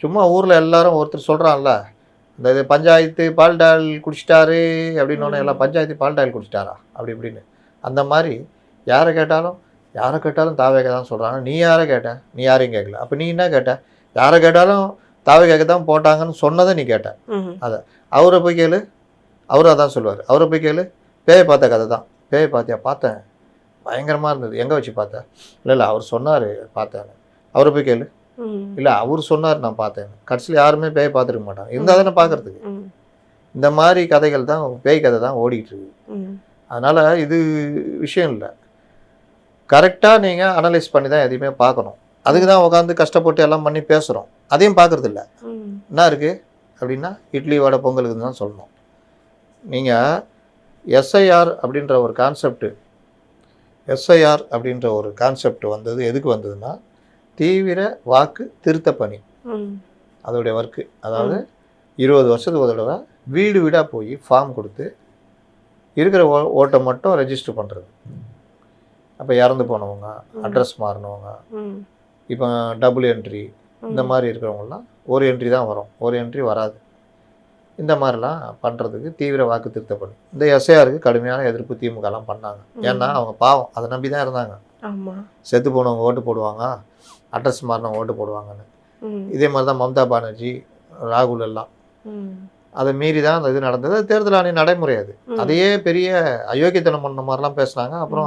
சும்மா ஊரில் எல்லாரும் ஒருத்தர் சொல்கிறான்ல, இந்த இது பஞ்சாயத்து பால்டால் குடிச்சிட்டாரு அப்படின்னு எல்லாம் பஞ்சாயத்து பால்டால் குடிச்சிட்டாரா அப்படி இப்படின்னு. அந்த மாதிரி யாரை கேட்டாலும் தாவேக தான் சொல்கிறாங்க. நீ யாரை கேட்ட? நீ யாரையும் கேட்கல. அப்போ நீ என்ன கேட்ட? யாரை கேட்டாலும் தாவே கேட்க தான் போட்டாங்கன்னு சொன்னதை நீ கேட்ட. அதை அவரை போய் கேளு, அவரும் அதான் சொல்லுவார். அவரை போய் கேளு, பேயை பார்த்த கதை தான். பேயை பார்த்தியா? பார்த்தேன், பயங்கரமாக இருந்தது. எங்கே வச்சு பார்த்தேன்? இல்லை அவர் சொன்னார் பார்த்தேன். அவரை போய் கேளு, இல்லை அவர் சொன்னார் நான் பார்த்தேன். கடைசியில் யாருமே பேயை பார்த்துருக்க மாட்டாங்க. இருந்தால் தானே பார்க்குறதுக்கு. இந்த மாதிரி கதைகள் தான், பேய் கதை தான் ஓடிக்கிட்டு இருக்கு. அதனால் இது விஷயம் இல்லை, கரெக்டாக நீங்கள் அனலைஸ் பண்ணி தான் எதையுமே பார்க்கணும். அதுக்கு தான் உட்காந்து கஷ்டப்பட்டு எல்லாம் பண்ணி பேசுகிறோம். அதையும் பார்க்குறது இல்லை. என்ன இருக்குது அப்படின்னா இட்லி வடை பொங்கலுக்குன்னு தான் சொல்லணும். நீங்கள் எஸ்ஐஆர் அப்படின்ற ஒரு கான்செப்ட் வந்தது எதுக்கு வந்ததுன்னா, தீவிர வாக்கு திருத்த பணி அதோடைய ஒர்க்கு. அதாவது 20 வருஷத்துக்கு ஒரு தடவை வீடு வீடாக போய் ஃபார்ம் கொடுத்து இருக்கிற ஓட்டை மட்டும் ரெஜிஸ்டர் பண்ணுறது. அப்போ இறந்து போனவங்க, அட்ரஸ் மாறினவங்க, இப்போ டபுள் என்ட்ரி இந்த மாதிரி இருக்கிறவங்கலாம் ஒரு என்ட்ரி தான் வரும், ஒரு என்ட்ரி வராது. இந்த மாதிரிலாம் பண்ணுறதுக்கு தீவிர வாக்கு திருத்த பணி. இந்த எஸ்ஐஆருக்கு கடுமையான எதிர்ப்பு திமுகலாம் பண்ணாங்க. ஏன்னா அவங்க பாவம் அதை நம்பி தான் இருந்தாங்க. செத்து போனவங்க ஓட்டு போடுவாங்க, அட்ரஸ் மாறினவங்க ஓட்டு போடுவாங்கன்னு. இதே மாதிரி தான் மம்தா பானர்ஜி, ராகுல் எல்லாம் அதை மீறி தான் அந்த இது நடந்தது. தேர்தல் ஆணைய நடைமுறை அது. அதையே பெரிய அயோக்கியத்தனம் பண்ண மாதிரிலாம் பேசுனாங்க. அப்புறம்